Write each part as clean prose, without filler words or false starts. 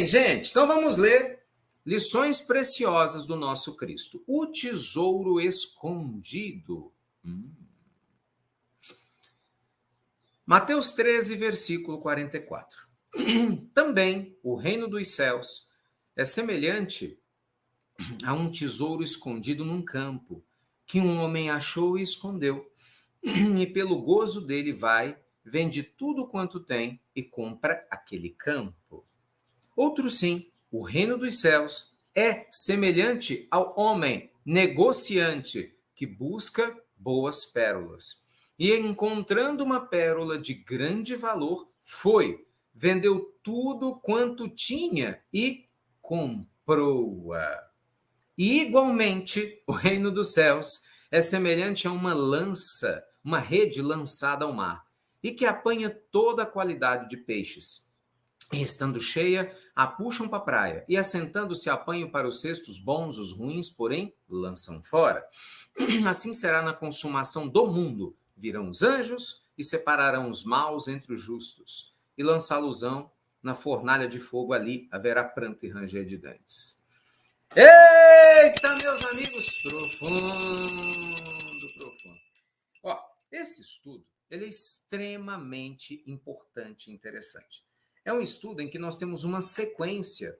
Gente, então vamos ler lições preciosas do nosso Cristo. O tesouro escondido. Mateus 13, versículo 44. Também o reino dos céus é semelhante a um tesouro escondido num campo, que um homem achou e escondeu. E pelo gozo dele vai, vende tudo quanto tem e compra aquele campo. Outro sim, o reino dos céus é semelhante ao homem negociante que busca boas pérolas. E encontrando uma pérola de grande valor, foi, vendeu tudo quanto tinha e comprou-a. E igualmente, o reino dos céus é semelhante a uma lança, uma rede lançada ao mar, e que apanha toda a qualidade de peixes. E estando cheia, a puxam para a praia, e assentando-se apanham para os cestos bons, os ruins, porém, lançam fora. Assim será na consumação do mundo. Virão os anjos e separarão os maus entre os justos, e lançá-los-ão na fornalha de fogo, ali haverá pranto e ranger de dentes. Eita, meus amigos, profundo, profundo. Ó, esse estudo, ele é extremamente importante e interessante. É um estudo em que nós temos uma sequência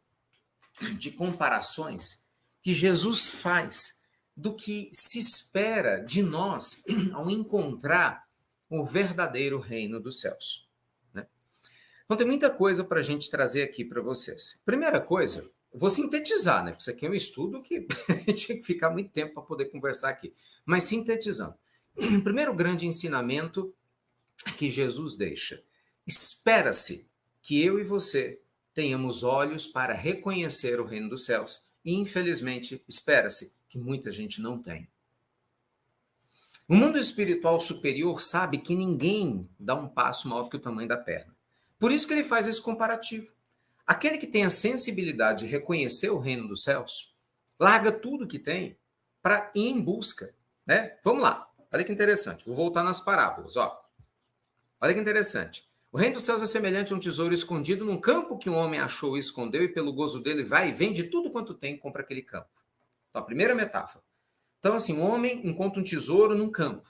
de comparações que Jesus faz do que se espera de nós ao encontrar o verdadeiro reino dos céus. Né? Então tem muita coisa para a gente trazer aqui para vocês. Primeira coisa, eu vou sintetizar, né? Isso aqui é um estudo que a gente tem que ficar muito tempo para poder conversar aqui. Mas sintetizando. O primeiro grande ensinamento que Jesus deixa. Espera-se que eu e você tenhamos olhos para reconhecer o reino dos céus. E, infelizmente, espera-se que muita gente não tenha. O mundo espiritual superior sabe que ninguém dá um passo maior que o tamanho da perna. Por isso que ele faz esse comparativo. Aquele que tem a sensibilidade de reconhecer o reino dos céus, larga tudo que tem para ir em busca. Né? Vamos lá. Olha que interessante. Vou voltar nas parábolas. Ó. Olha que interessante. O reino dos céus é semelhante a um tesouro escondido num campo que um homem achou e escondeu, e pelo gozo dele vai e vende tudo quanto tem e compra aquele campo. Então, a primeira metáfora. Então, assim, o homem encontra um tesouro num campo.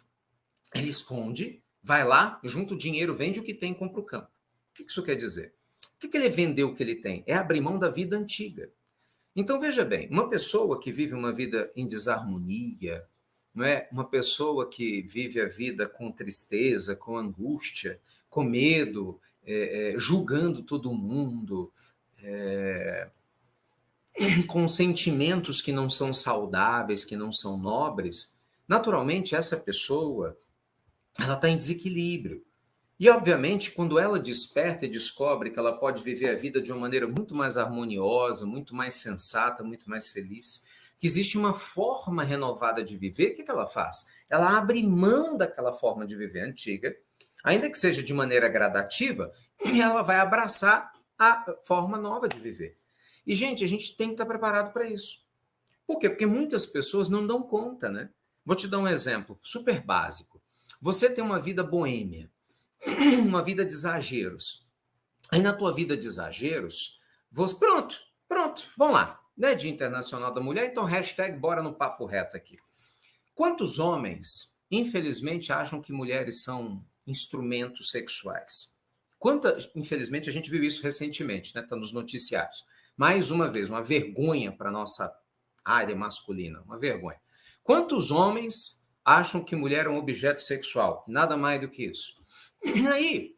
Ele esconde, vai lá, junta o dinheiro, vende o que tem e compra o campo. O que isso quer dizer? O que ele vendeu o que ele tem? É abrir mão da vida antiga. Então, veja bem, uma pessoa que vive uma vida em desarmonia, não é? Uma pessoa que vive a vida com tristeza, com angústia, com medo, julgando todo mundo, com sentimentos que não são saudáveis, que não são nobres, naturalmente essa pessoa ela está em desequilíbrio. E, obviamente, quando ela desperta e descobre que ela pode viver a vida de uma maneira muito mais harmoniosa, muito mais sensata, muito mais feliz, que existe uma forma renovada de viver, o que ela faz? Ela abre mão daquela forma de viver antiga, ainda que seja de maneira gradativa, e ela vai abraçar a forma nova de viver. E, gente, a gente tem que estar preparado para isso. Por quê? Porque muitas pessoas não dão conta, né? Vou te dar um exemplo super básico. Você tem uma vida boêmia, uma vida de exageros. Aí na tua vida de exageros, você... Pronto, vamos lá. Né? Dia Internacional da Mulher, então hashtag bora no papo reto aqui. Quantos homens, infelizmente, acham que mulheres são instrumentos sexuais? Infelizmente, a gente viu isso recentemente, né? Tá nos noticiários. Mais uma vez, uma vergonha para a nossa área masculina, uma vergonha. Quantos homens acham que mulher é um objeto sexual? Nada mais do que isso. E aí,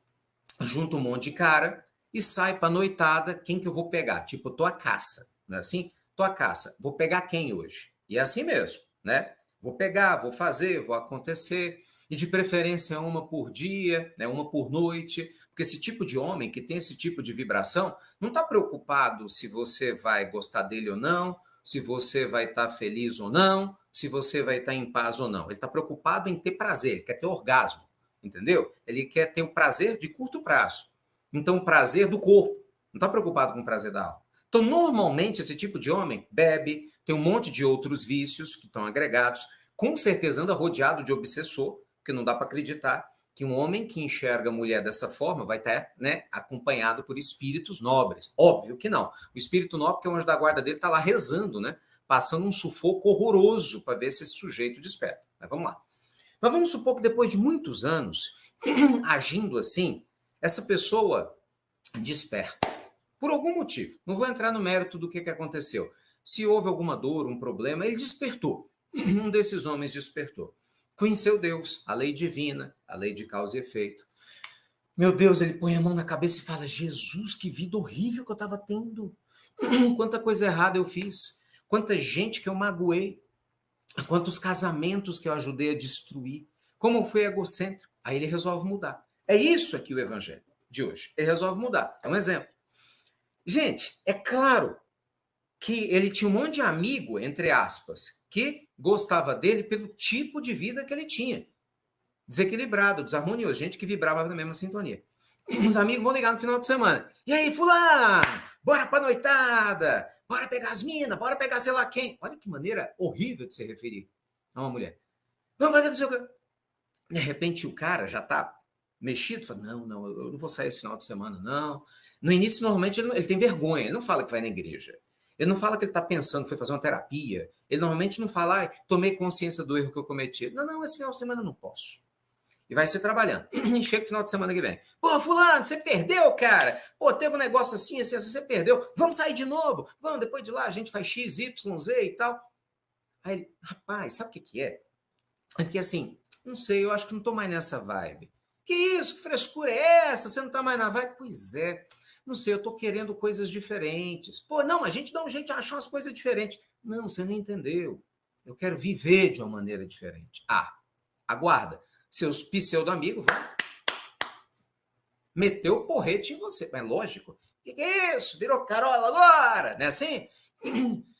junta um monte de cara e sai pra noitada, quem que eu vou pegar? Tipo, eu tô à caça, não é assim? Tô à caça, vou pegar quem hoje? E é assim mesmo, né? Vou pegar, vou fazer, vou acontecer, e de preferência uma por dia, né? Uma por noite, porque esse tipo de homem que tem esse tipo de vibração não está preocupado se você vai gostar dele ou não, se você vai estar feliz ou não, se você vai estar em paz ou não. Ele está preocupado em ter prazer, ele quer ter orgasmo. Entendeu? Ele quer ter o prazer de curto prazo. Então, o prazer do corpo. Não está preocupado com o prazer da alma. Então, normalmente, esse tipo de homem bebe, tem um monte de outros vícios que estão agregados, com certeza anda rodeado de obsessor, porque não dá para acreditar que um homem que enxerga a mulher dessa forma vai estar, né, acompanhado por espíritos nobres. Óbvio que não. O espírito nobre, que é o anjo da guarda dele, está lá rezando, né, passando um sufoco horroroso para ver se esse sujeito desperta. Mas vamos lá. Mas vamos supor que depois de muitos anos agindo assim, essa pessoa desperta. Por algum motivo. Não vou entrar no mérito do que aconteceu. Se houve alguma dor, um problema, ele despertou. Um desses homens despertou. Conheceu Deus, a lei divina, a lei de causa e efeito. Meu Deus, ele põe a mão na cabeça e fala: Jesus, que vida horrível que eu estava tendo. Quanta coisa errada eu fiz. Quanta gente que eu magoei. Quantos casamentos que eu ajudei a destruir. Como foi egocêntrico. Aí ele resolve mudar. É isso aqui o evangelho de hoje. Ele resolve mudar. É um exemplo. Gente, é claro que ele tinha um monte de amigo, entre aspas, que gostava dele pelo tipo de vida que ele tinha. Desequilibrado, desarmonioso, gente que vibrava na mesma sintonia. Os amigos vão ligar no final de semana. E aí, fulano, bora pra noitada, bora pegar as minas, bora pegar sei lá quem. Olha que maneira horrível de se referir a uma mulher. Vamos fazer não sei o quê. De repente o cara já tá mexido, fala: não, eu não vou sair esse final de semana, não. No início, normalmente, ele tem vergonha, ele não fala que vai na igreja. Ele não fala que ele está pensando, foi fazer uma terapia. Ele normalmente não fala: tomei consciência do erro que eu cometi. Não, esse final de semana eu não posso. E vai se trabalhando. E chega o final de semana que vem. Pô, fulano, você perdeu, cara. Pô, teve um negócio assim, você perdeu. Vamos sair de novo. Vamos, depois de lá a gente faz X, Y, Z e tal. Aí ele: rapaz, sabe o que é? É porque assim, não sei, eu acho que não tô mais nessa vibe. Que isso? Que frescura é essa? Você não tá mais na vibe? Pois é. Não sei, eu tô querendo coisas diferentes. Pô, não, a gente dá um jeito de achar umas coisas diferentes. Não, você não entendeu. Eu quero viver de uma maneira diferente. Aguarda. Seus pseudo-amigos vão meter o porrete em você. Mas lógico. Que é isso? Virou carola agora? Não é assim?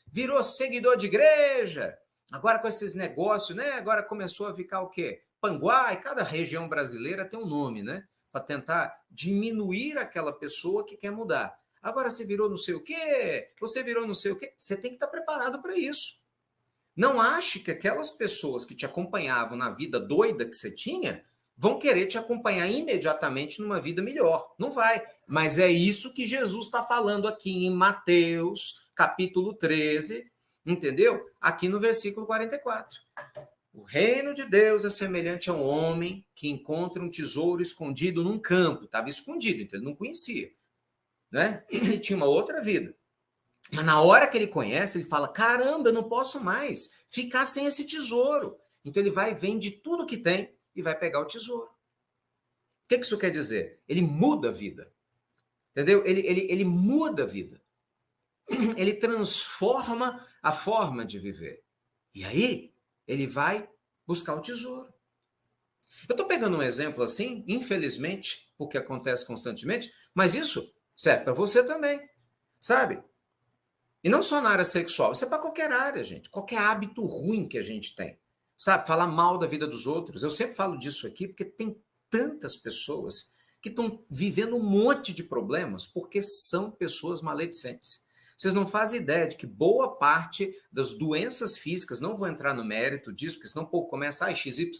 Virou seguidor de igreja. Agora com esses negócios, né? Agora começou a ficar o quê? Panguá, e cada região brasileira tem um nome, né? Para tentar diminuir aquela pessoa que quer mudar. Agora você virou não sei o quê, você virou não sei o quê. Você tem que estar preparado para isso. Não ache que aquelas pessoas que te acompanhavam na vida doida que você tinha vão querer te acompanhar imediatamente numa vida melhor. Não vai. Mas é isso que Jesus está falando aqui em Mateus, capítulo 13, entendeu? Aqui no versículo 44. O reino de Deus é semelhante a um homem que encontra um tesouro escondido num campo. Estava escondido, então ele não conhecia. Né? Ele tinha uma outra vida. Mas na hora que ele conhece, ele fala: caramba, eu não posso mais ficar sem esse tesouro. Então ele vai, vende tudo que tem e vai pegar o tesouro. O que isso quer dizer? Ele muda a vida. Entendeu? Ele muda a vida. Ele transforma a forma de viver. E aí, ele vai buscar o tesouro. Eu estou pegando um exemplo assim, infelizmente, porque acontece constantemente, mas isso serve para você também, sabe? E não só na área sexual, isso é para qualquer área, gente. Qualquer hábito ruim que a gente tem. Sabe? Falar mal da vida dos outros. Eu sempre falo disso aqui porque tem tantas pessoas que estão vivendo um monte de problemas porque são pessoas maledicentes. Vocês não fazem ideia de que boa parte das doenças físicas, não vou entrar no mérito disso, porque senão o povo começa a XYZ,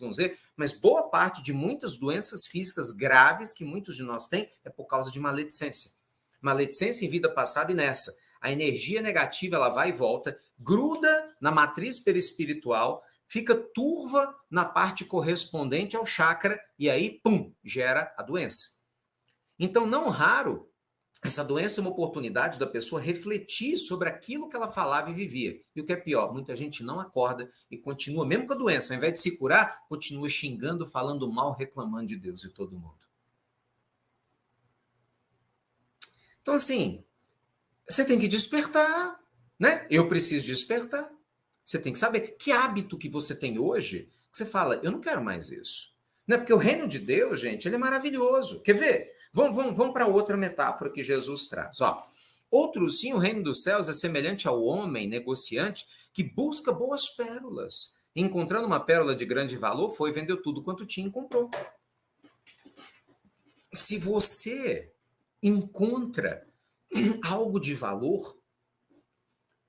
mas boa parte de muitas doenças físicas graves que muitos de nós têm é por causa de maledicência. Maledicência em vida passada e nessa. A energia negativa ela vai e volta, gruda na matriz perispiritual, fica turva na parte correspondente ao chakra e aí, pum, gera a doença. Então, não raro, essa doença é uma oportunidade da pessoa refletir sobre aquilo que ela falava e vivia. E o que é pior, muita gente não acorda e continua, mesmo com a doença, ao invés de se curar, continua xingando, falando mal, reclamando de Deus e todo mundo. Então, assim, você tem que despertar, né? Eu preciso despertar. Você tem que saber que hábito que você tem hoje, que você fala: eu não quero mais isso. Não é porque o reino de Deus, gente, ele é maravilhoso. Quer ver? Vamos para outra metáfora que Jesus traz. Ó, outros sim, o reino dos céus é semelhante ao homem negociante que busca boas pérolas. Encontrando uma pérola de grande valor, foi, vendeu tudo quanto tinha e comprou. Se você encontra algo de valor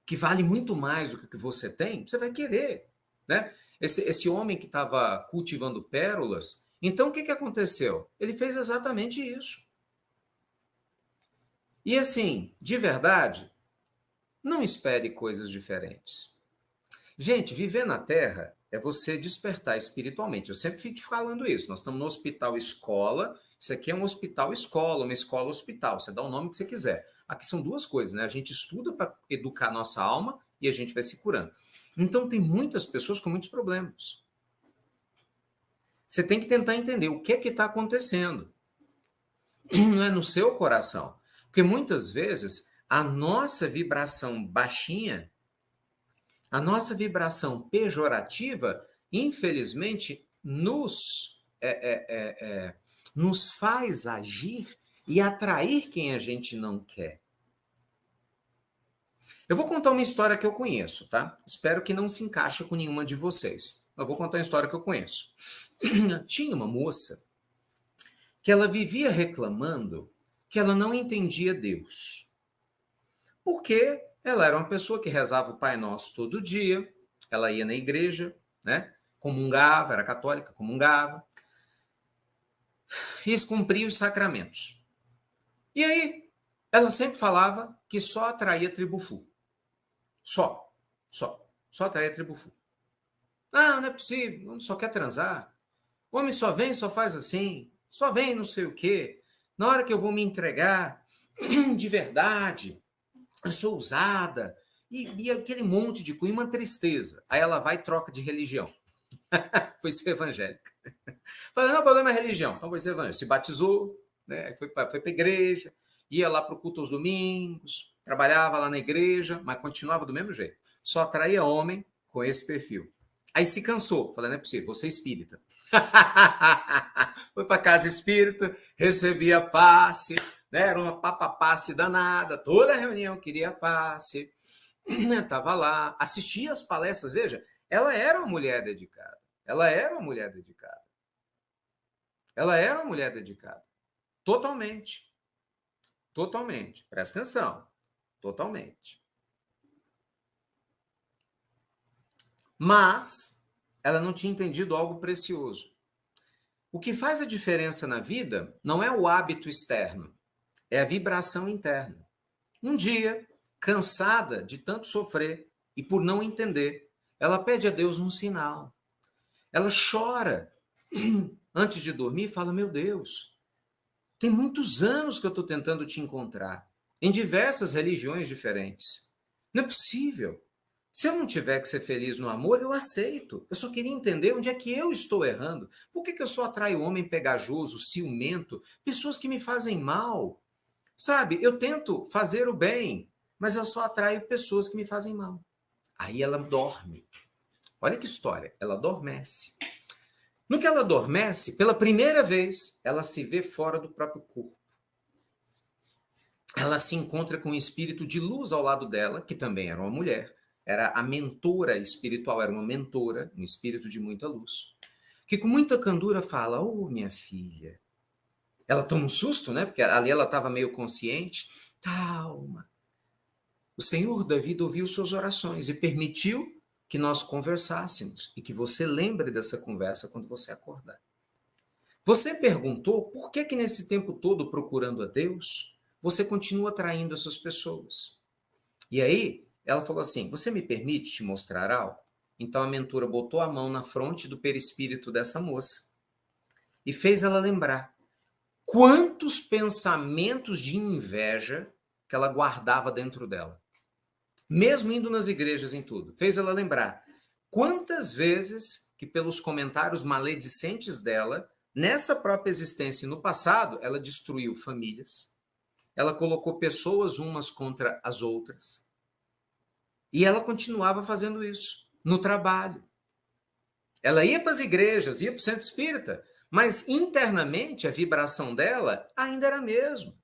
que vale muito mais do que você tem, você vai querer, né? Esse homem que estava cultivando pérolas, Então, o que aconteceu? Ele fez exatamente isso. E assim, de verdade, não espere coisas diferentes. Gente, viver na Terra é você despertar espiritualmente. Eu sempre fico te falando isso. Nós estamos no hospital escola. Isso aqui é um hospital escola, uma escola hospital. Você dá o nome que você quiser. Aqui são duas coisas, né? A gente estuda para educar nossa alma e a gente vai se curando. Então, tem muitas pessoas com muitos problemas. Você tem que tentar entender o que está acontecendo. Não é no seu coração. Porque muitas vezes a nossa vibração baixinha, a nossa vibração pejorativa, infelizmente, nos faz agir e atrair quem a gente não quer. Eu vou contar uma história que eu conheço, tá? Espero que não se encaixe com nenhuma de vocês. Eu vou contar uma história que eu conheço. Tinha uma moça que ela vivia reclamando que ela não entendia Deus. Porque ela era uma pessoa que rezava o Pai Nosso todo dia, ela ia na igreja, né? Comungava, era católica, comungava, e cumpria os sacramentos. E aí, ela sempre falava que só atraía tribufu. Só atraía tribufu. Não é possível, o homem só quer transar. O homem só vem, só faz assim, só vem não sei o quê. Na hora que eu vou me entregar, de verdade, eu sou usada, e aquele monte de coisa, uma tristeza. Aí ela vai e troca de religião. Foi ser evangélica. Fala, não, o problema é religião. Então, foi ser evangélica. Se batizou, né? Foi para a igreja, ia lá para o culto aos domingos, trabalhava lá na igreja, mas continuava do mesmo jeito. Só atraía homem com esse perfil. Aí se cansou. Falei, não é possível, você é espírita. Foi para casa espírita, recebia passe, né? Era uma papapasse danada, toda reunião queria passe, estava lá, assistia as palestras, veja, ela era uma mulher dedicada, ela era uma mulher dedicada, ela era uma mulher dedicada, totalmente, presta atenção, totalmente. Mas ela não tinha entendido algo precioso. O que faz a diferença na vida não é o hábito externo, é a vibração interna. Um dia, cansada de tanto sofrer e por não entender, ela pede a Deus um sinal. Ela chora antes de dormir e fala: meu Deus, tem muitos anos que eu estou tentando te encontrar, em diversas religiões diferentes. Não é possível. Se eu não tiver que ser feliz no amor, eu aceito. Eu só queria entender onde é que eu estou errando. Por que eu só atraio homem pegajoso, ciumento, pessoas que me fazem mal? Sabe, eu tento fazer o bem, mas eu só atraio pessoas que me fazem mal. Aí ela dorme. Olha que história, ela adormece. No que ela adormece, pela primeira vez, ela se vê fora do próprio corpo. Ela se encontra com um espírito de luz ao lado dela, que também era uma mulher, era a mentora espiritual, era uma mentora, um espírito de muita luz, que com muita candura fala: "Oh, minha filha". Ela toma um susto, né? Porque ali ela estava meio consciente. Calma. O Senhor da vida ouviu suas orações e permitiu que nós conversássemos e que você lembre dessa conversa quando você acordar. Você perguntou por que nesse tempo todo procurando a Deus, você continua atraindo essas pessoas. E aí, ela falou assim: você me permite te mostrar algo? Então a mentora botou a mão na fronte do perispírito dessa moça e fez ela lembrar quantos pensamentos de inveja que ela guardava dentro dela. Mesmo indo nas igrejas em tudo. Fez ela lembrar quantas vezes que pelos comentários maledicentes dela, nessa própria existência e no passado, ela destruiu famílias. Ela colocou pessoas umas contra as outras. E ela continuava fazendo isso no trabalho. Ela ia para as igrejas, ia para o centro espírita, mas internamente a vibração dela ainda era a mesma.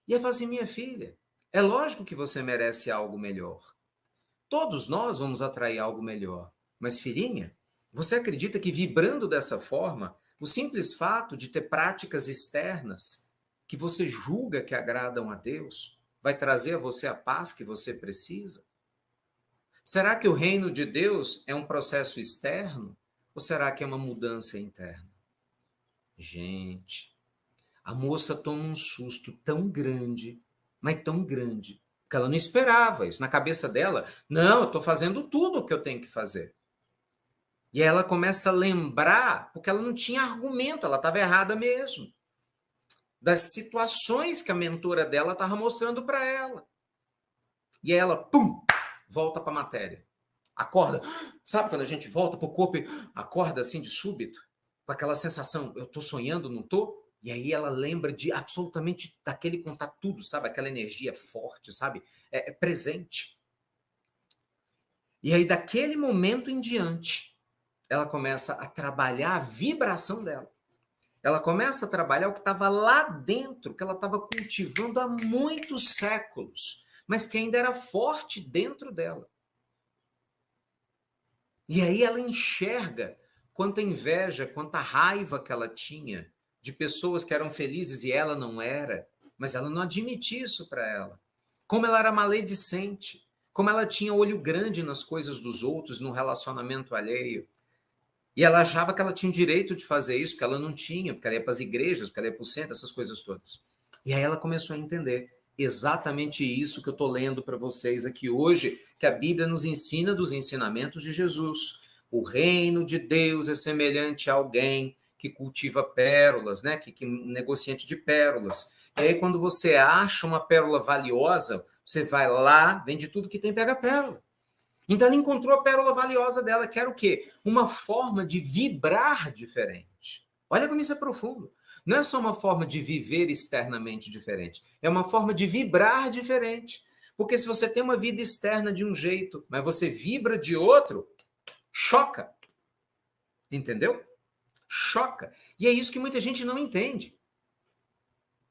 E ela falou assim: minha filha, é lógico que você merece algo melhor. Todos nós vamos atrair algo melhor. Mas, filhinha, você acredita que vibrando dessa forma, o simples fato de ter práticas externas que você julga que agradam a Deus, vai trazer a você a paz que você precisa? Será que o reino de Deus é um processo externo? Ou será que é uma mudança interna? Gente, a moça toma um susto tão grande, mas tão grande, que ela não esperava isso. Na cabeça dela, não, eu estou fazendo tudo o que eu tenho que fazer. E aí ela começa a lembrar, porque ela não tinha argumento, ela estava errada mesmo, das situações que a mentora dela estava mostrando para ela. E aí ela, pum, volta para a matéria. Acorda. Sabe quando a gente volta para o corpo e acorda assim de súbito? Com aquela sensação, eu estou sonhando, não estou? E aí ela lembra de absolutamente daquele contato tudo, sabe? Aquela energia forte, sabe? É presente. E aí daquele momento em diante, ela começa a trabalhar a vibração dela. Ela começa a trabalhar o que estava lá dentro, que ela estava cultivando há muitos séculos, mas que ainda era forte dentro dela. E aí ela enxerga quanta inveja, quanta raiva que ela tinha de pessoas que eram felizes e ela não era, mas ela não admitia isso para ela. Como ela era maledicente, como ela tinha olho grande nas coisas dos outros, no relacionamento alheio. E ela achava que ela tinha o direito de fazer isso, que ela não tinha, porque ela ia para as igrejas, porque ela ia para o centro, essas coisas todas. E aí ela começou a entender exatamente isso que eu estou lendo para vocês aqui hoje, que a Bíblia nos ensina dos ensinamentos de Jesus. O reino de Deus é semelhante a alguém que cultiva pérolas, né? Que negociante de pérolas. E aí, quando você acha uma pérola valiosa, você vai lá, vende tudo que tem, pega a pérola. Então ela encontrou a pérola valiosa dela, que era o quê? Uma forma de vibrar diferente. Olha como isso é profundo. Não é só uma forma de viver externamente diferente, é uma forma de vibrar diferente. Porque se você tem uma vida externa de um jeito, mas você vibra de outro, choca. Entendeu? Choca. E é isso que muita gente não entende.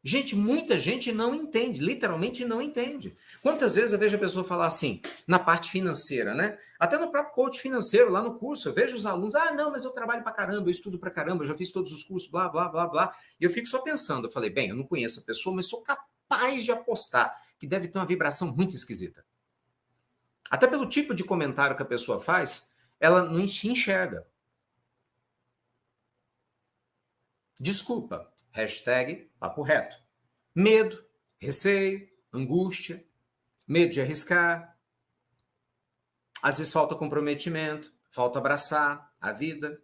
Gente, muita gente não entende, literalmente não entende. Quantas vezes eu vejo a pessoa falar assim, na parte financeira, né? Até no próprio coach financeiro, lá no curso, eu vejo os alunos, não, mas eu trabalho pra caramba, eu estudo pra caramba, eu já fiz todos os cursos, blá, blá, blá, blá. E eu fico só pensando, eu falei, bem, eu não conheço a pessoa, mas sou capaz de apostar que deve ter uma vibração muito esquisita. Até pelo tipo de comentário que a pessoa faz, ela não se enxerga. Desculpa, hashtag papo reto. Medo, receio, angústia, medo de arriscar. Às vezes falta comprometimento, falta abraçar a vida.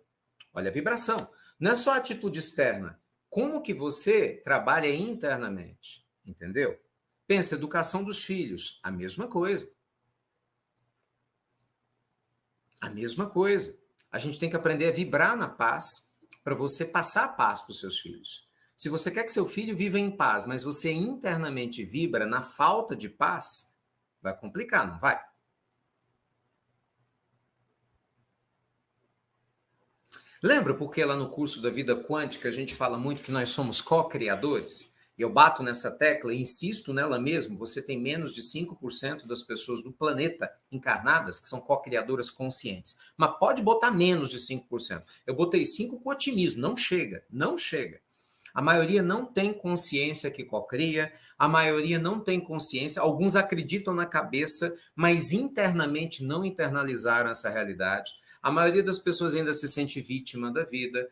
Olha a vibração. Não é só a atitude externa. Como que você trabalha internamente? Entendeu? Pensa, educação dos filhos, a mesma coisa. A mesma coisa. A gente tem que aprender a vibrar na paz para você passar a paz para os seus filhos. Se você quer que seu filho viva em paz, mas você internamente vibra na falta de paz, vai complicar, não vai? Lembra porque lá no curso da vida quântica a gente fala muito que nós somos co-criadores? Eu bato nessa tecla e insisto nela mesmo. Você tem menos de 5% das pessoas do planeta encarnadas que são co-criadoras conscientes. Mas pode botar menos de 5%. Eu botei 5% com otimismo. Não chega, não chega. A maioria não tem consciência que cocria, a maioria não tem consciência, alguns acreditam na cabeça, mas internamente não internalizaram essa realidade. A maioria das pessoas ainda se sente vítima da vida,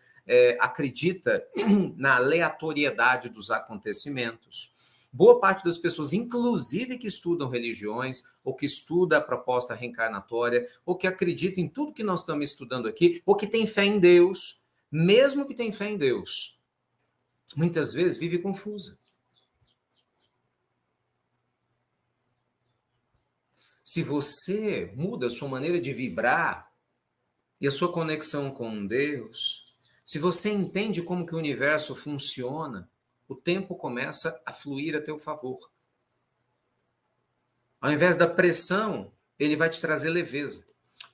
acredita na aleatoriedade dos acontecimentos. Boa parte das pessoas, inclusive que estudam religiões, ou que estuda a proposta reencarnatória, ou que acredita em tudo que nós estamos estudando aqui, ou que tem fé em Deus, mesmo que tem fé em Deus, muitas vezes vive confusa. Se você muda a sua maneira de vibrar e a sua conexão com Deus, se você entende como que o universo funciona, o tempo começa a fluir a teu favor. Ao invés da pressão, ele vai te trazer leveza.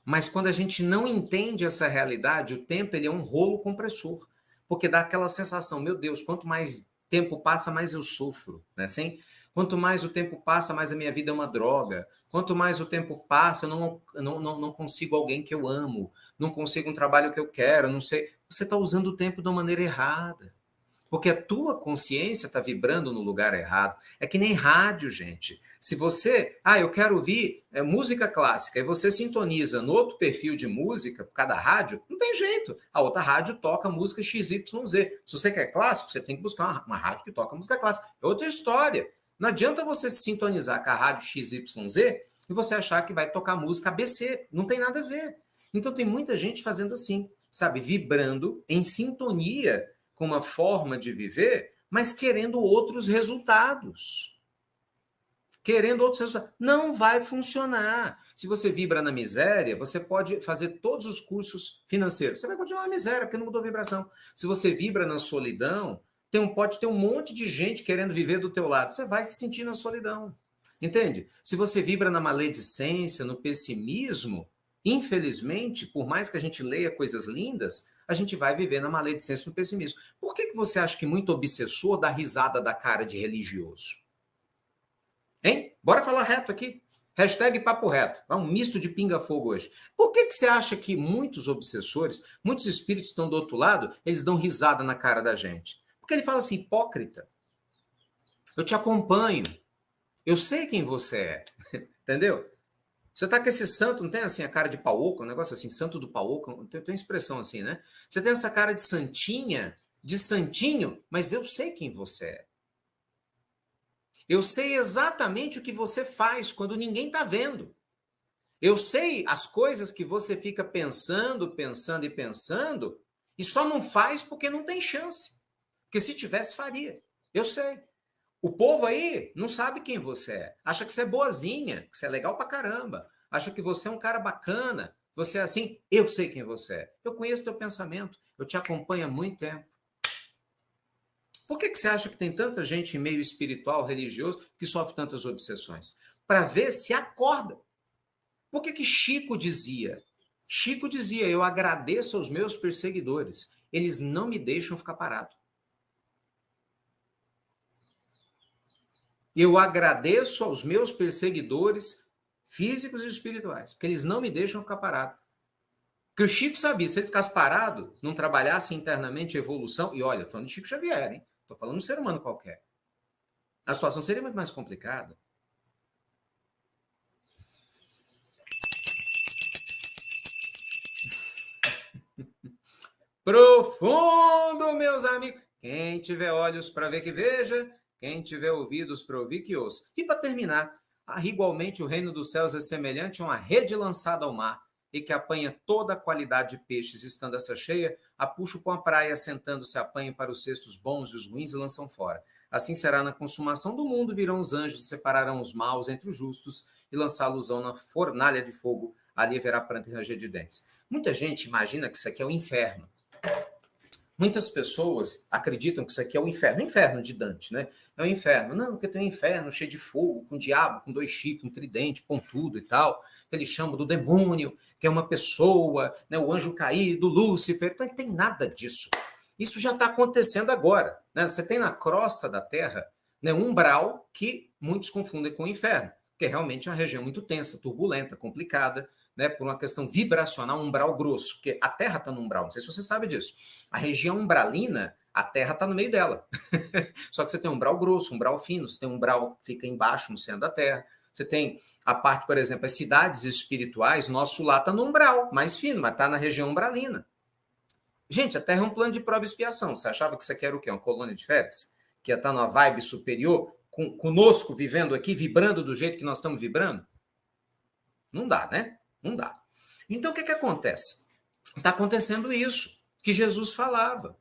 Mas quando a gente não entende essa realidade, o tempo ele é um rolo compressor. Porque dá aquela sensação, meu Deus, quanto mais tempo passa, mais eu sofro, né? Assim? Quanto mais o tempo passa, mais a minha vida é uma droga. Quanto mais o tempo passa, eu não consigo alguém que eu amo, não consigo um trabalho que eu quero, não sei. Você está usando o tempo de uma maneira errada. Porque a tua consciência está vibrando no lugar errado. É que nem rádio, gente. Se você, eu quero ouvir música clássica, e você sintoniza no outro perfil de música, por cada rádio, não tem jeito. A outra rádio toca música XYZ. Se você quer clássico, você tem que buscar uma rádio que toca música clássica. É outra história. Não adianta você se sintonizar com a rádio XYZ e você achar que vai tocar música ABC. Não tem nada a ver. Então tem muita gente fazendo assim, sabe? Vibrando em sintonia com uma forma de viver, mas querendo outros resultados. Querendo outros resultados. Não vai funcionar. Se você vibra na miséria, você pode fazer todos os cursos financeiros. Você vai continuar na miséria, porque não mudou a vibração. Se você vibra na solidão, pode ter um monte de gente querendo viver do teu lado. Você vai se sentir na solidão. Entende? Se você vibra na maledicência, no pessimismo, infelizmente, por mais que a gente leia coisas lindas, a gente vai viver na maledicência e no pessimismo. Por que você acha que muito obsessor dá risada da cara de religioso? Hein? Bora falar reto aqui. Hashtag papo reto. Um misto de pinga-fogo hoje. Por que você acha que muitos obsessores, muitos espíritos estão do outro lado, eles dão risada na cara da gente? Porque ele fala assim, hipócrita, eu te acompanho, eu sei quem você é, entendeu? Você tá com esse santo, não tem assim a cara de pau oco, um negócio assim, santo do pau oco, tem expressão assim, né? Você tem essa cara de santinha, de santinho, mas eu sei quem você é. Eu sei exatamente o que você faz quando ninguém tá vendo. Eu sei as coisas que você fica pensando, pensando e pensando, e só não faz porque não tem chance. Porque se tivesse, faria. Eu sei. O povo aí não sabe quem você é. Acha que você é boazinha, que você é legal pra caramba. Acha que você é um cara bacana. Você é assim, eu sei quem você é. Eu conheço teu pensamento. Eu te acompanho há muito tempo. Por que você acha que tem tanta gente em meio espiritual, religioso, que sofre tantas obsessões? Para ver se acorda. Por que Chico dizia? Chico dizia, eu agradeço aos meus perseguidores. Eles não me deixam ficar parado. Eu agradeço aos meus perseguidores físicos e espirituais, porque eles não me deixam ficar parado. Porque o Chico sabia, se ele ficasse parado, não trabalhasse internamente a evolução, e olha, estou falando de Chico Xavier, hein? Estou falando de um ser humano qualquer. A situação seria muito mais complicada. Profundo, meus amigos. Quem tiver olhos para ver que veja, quem tiver ouvidos para ouvir que ouça. E para terminar, igualmente o reino dos céus é semelhante a uma rede lançada ao mar e que apanha toda a qualidade de peixes, estando essa cheia, a puxo com a praia, sentando-se apanha para os cestos bons e os ruins e lançam fora. Assim será na consumação do mundo, virão os anjos, separarão os maus entre os justos e lançá-los na fornalha de fogo, ali haverá pranto e ranger de dentes. Muita gente imagina que isso aqui é o inferno. Muitas pessoas acreditam que isso aqui é o inferno de Dante, né? É o inferno. Não, porque tem um inferno cheio de fogo, com diabo, com 2 chifres, um tridente, pontudo e tal. Que eles chamam do demônio, que é uma pessoa, né? O anjo caído, Lúcifer. Não tem nada disso. Isso já está acontecendo agora, né? Você tem na crosta da Terra, né, um umbral que muitos confundem com o inferno, que é realmente uma região muito tensa, turbulenta, complicada, né, por uma questão vibracional, um umbral grosso, porque a Terra está no umbral, não sei se você sabe disso. A região umbralina, a Terra está no meio dela. Só que você tem um umbral grosso, um umbral fino, você tem um umbral que fica embaixo, no centro da Terra. Você tem a parte, por exemplo, as cidades espirituais, nosso lá está no umbral, mais fino, mas está na região umbralina. Gente, a Terra é um plano de prova e expiação. Você achava que isso aqui era o quê? Uma colônia de férias? Que ia estar numa vibe superior, conosco, vivendo aqui, vibrando do jeito que nós estamos vibrando? Não dá, né? Não dá. Então, o que acontece? Está acontecendo isso que Jesus falava.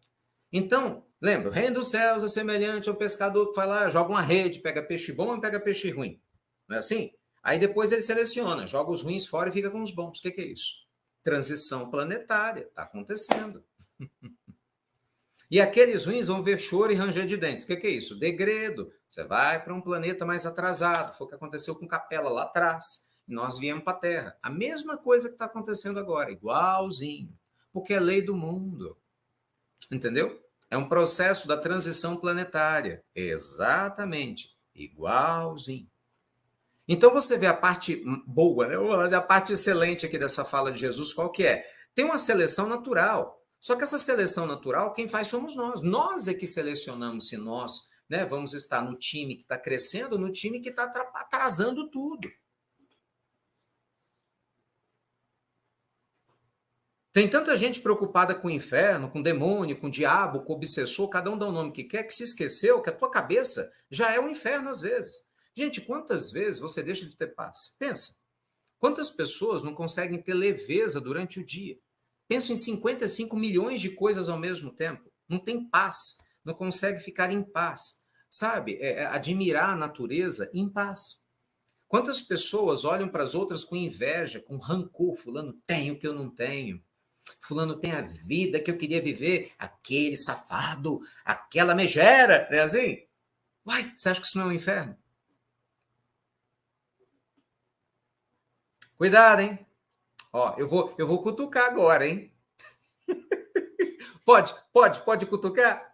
Então, lembra, o reino dos céus é semelhante ao pescador que vai lá, joga uma rede, pega peixe bom e pega peixe ruim. Não é assim? Aí depois ele seleciona, joga os ruins fora e fica com os bons. O que é isso? Transição planetária. Está acontecendo. E aqueles ruins vão ver choro e ranger de dentes. O que é isso? Degredo. Você vai para um planeta mais atrasado. Foi o que aconteceu com Capela lá atrás. Nós viemos para a Terra. A mesma coisa que está acontecendo agora, igualzinho. Porque é lei do mundo. Entendeu? É um processo da transição planetária. Exatamente. Igualzinho. Então você vê a parte boa, né? A parte excelente aqui dessa fala de Jesus, qual que é? Tem uma seleção natural. Só que essa seleção natural, quem faz somos nós. Nós é que selecionamos se nós né? Vamos estar no time que está crescendo, no time que está atrasando tudo. Tem tanta gente preocupada com o inferno, com o demônio, com o diabo, com o obsessor, cada um dá o nome que quer, que se esqueceu que a tua cabeça já é um inferno às vezes. Gente, quantas vezes você deixa de ter paz? Pensa. Quantas pessoas não conseguem ter leveza durante o dia? Penso em 55 milhões de coisas ao mesmo tempo. Não tem paz, não consegue ficar em paz. Sabe, admirar a natureza em paz. Quantas pessoas olham para as outras com inveja, com rancor, fulano tem o que eu não tenho. Fulano tem a vida que eu queria viver, aquele safado, aquela megera, não é assim? Uai, você acha que isso não é um inferno? Cuidado, hein? Ó, eu vou cutucar agora, hein? Pode cutucar?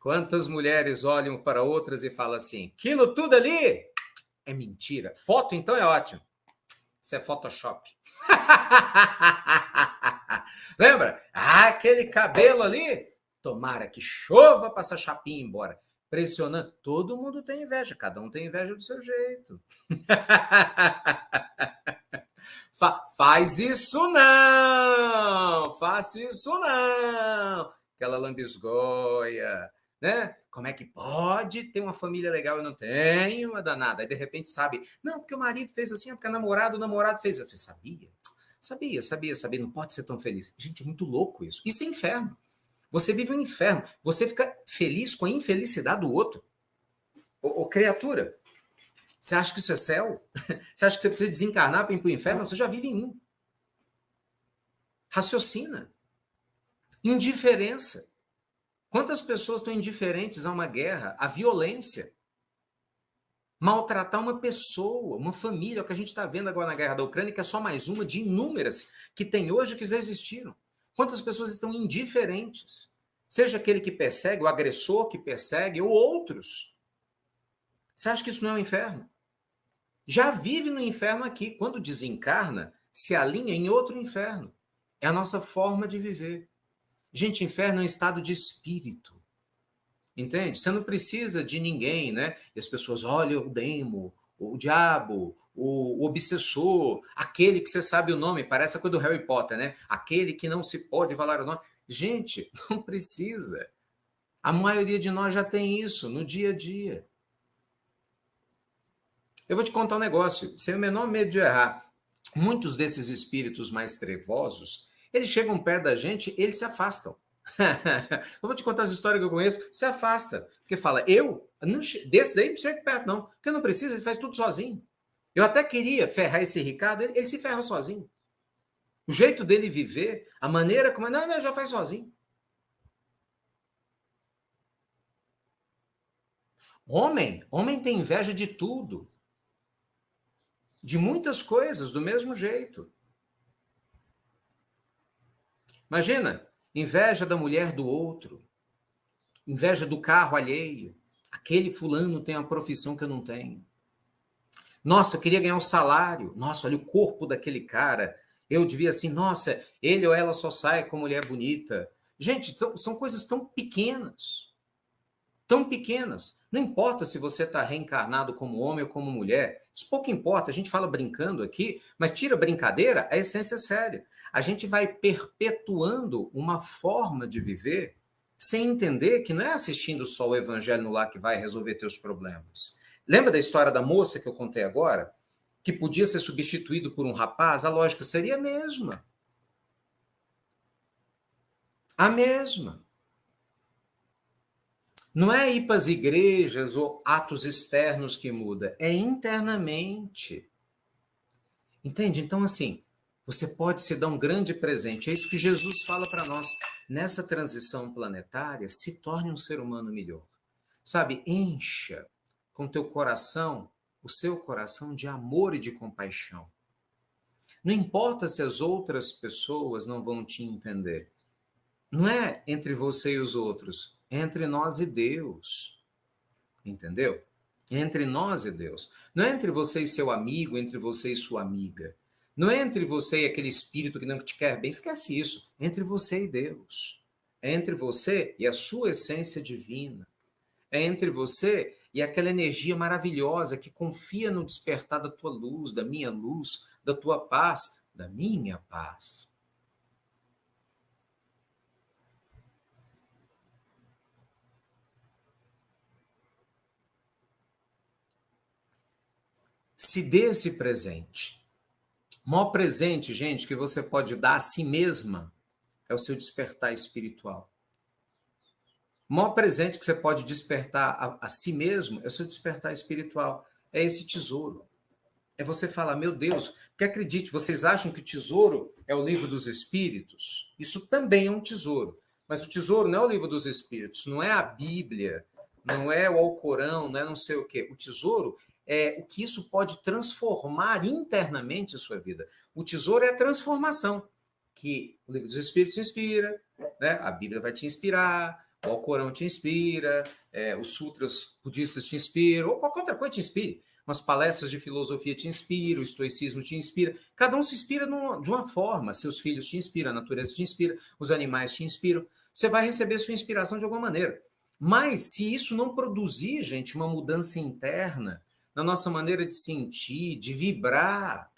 Quantas mulheres olham para outras e falam assim, aquilo tudo ali é mentira. Foto, então, é ótimo. Isso é Photoshop. Lembra? Ah, aquele cabelo ali, tomara que chova para essa chapinha ir embora. Pressionando. Todo mundo tem inveja, cada um tem inveja do seu jeito. Faz isso não! Faça isso não! Aquela lambisgoia, né? Como é que pode ter uma família legal e eu não tenho? É danada. Aí de repente sabe, não, porque o marido fez assim, porque o namorado fez. Eu falei, sabia. Não pode ser tão feliz. Gente, é muito louco isso. Isso é inferno. Você vive um inferno. Você fica feliz com a infelicidade do outro. Ô, criatura, você acha que isso é céu? Você acha que você precisa desencarnar para ir para o inferno? Você já vive em um. Raciocina. Indiferença. Quantas pessoas estão indiferentes a uma guerra, à violência? Maltratar uma pessoa, uma família, o que a gente está vendo agora na guerra da Ucrânia, que é só mais uma de inúmeras que tem hoje que já existiram. Quantas pessoas estão indiferentes? Seja aquele que persegue, o agressor que persegue, ou outros. Você acha que isso não é um inferno? Já vive no inferno aqui. Quando desencarna, se alinha em outro inferno. É a nossa forma de viver. Gente, inferno é um estado de espírito. Entende? Você não precisa de ninguém, né? E as pessoas olham o demo, o diabo, o obsessor, aquele que você sabe o nome, parece a coisa do Harry Potter, né? Aquele que não se pode falar o nome. Gente, não precisa. A maioria de nós já tem isso no dia a dia. Eu vou te contar um negócio, sem o menor medo de errar. Muitos desses espíritos mais trevosos, eles chegam perto da gente, eles se afastam. Eu vou te contar as histórias que eu conheço, se afasta. Porque fala, desse daí não chego perto não, porque não precisa, ele faz tudo sozinho. Eu até queria ferrar esse Ricardo, ele se ferra sozinho. O jeito dele viver, a maneira como... Não, já faz sozinho. Homem tem inveja de tudo. De muitas coisas, do mesmo jeito. Imagina, inveja da mulher do outro, inveja do carro alheio. Aquele fulano tem uma profissão que eu não tenho. Nossa, eu queria ganhar um salário. Nossa, olha o corpo daquele cara. Eu devia assim, nossa, ele ou ela só sai com mulher bonita. Gente, são coisas tão pequenas. Tão pequenas. Não importa se você está reencarnado como homem ou como mulher. Isso pouco importa. A gente fala brincando aqui, mas tira a brincadeira, a essência é séria. A gente vai perpetuando uma forma de viver sem entender que não é assistindo só o evangelho no lar que vai resolver teus problemas. Lembra da história da moça que eu contei agora? Que podia ser substituído por um rapaz? A lógica seria a mesma. A mesma. Não é ir para as igrejas ou atos externos que muda, é internamente. Entende? Então, assim, você pode se dar um grande presente. É isso que Jesus fala para nós. Nessa transição planetária, se torne um ser humano melhor. Sabe, encha com teu coração, o seu coração de amor e de compaixão. Não importa se as outras pessoas não vão te entender. Não é entre você e os outros, é entre nós e Deus. Entendeu? É entre nós e Deus. Não é entre você e seu amigo, entre você e sua amiga. Não é entre você e aquele espírito que não te quer bem, esquece isso. É entre você e Deus. É entre você e a sua essência divina. É entre você e aquela energia maravilhosa que confia no despertar da tua luz, da tua paz, da minha paz. Se dê esse presente. O maior presente, gente, que você pode dar a si mesma é o seu despertar espiritual. O maior presente que você pode despertar a si mesmo é o seu despertar espiritual. É esse tesouro. É você falar, meu Deus, porque acredite, vocês acham que o tesouro é o livro dos espíritos? Isso também é um tesouro. Mas o tesouro não é o livro dos espíritos, não é a Bíblia, não é o Alcorão, não é não sei o quê. O tesouro é o que isso pode transformar internamente a sua vida. O tesouro é a transformação que o livro dos espíritos inspira, né? A Bíblia vai te inspirar, o Alcorão te inspira, os sutras budistas te inspiram, ou qualquer outra coisa te inspire. Umas palestras de filosofia te inspiram, o estoicismo te inspira. Cada um se inspira de uma forma. Seus filhos te inspiram, a natureza te inspira, os animais te inspiram. Você vai receber sua inspiração de alguma maneira. Mas se isso não produzir, gente, uma mudança interna na nossa maneira de sentir, de vibrar,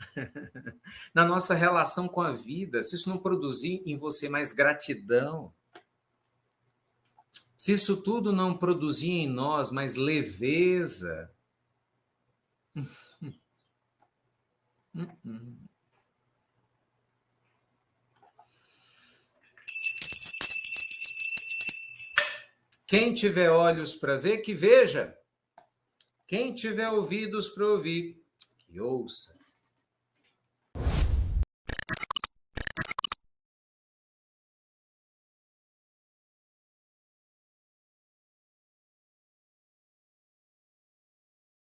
na nossa relação com a vida, se isso não produzir em você mais gratidão, se isso tudo não produzir em nós mais leveza, quem tiver olhos para ver, que veja. Quem tiver ouvidos para ouvir, que ouça.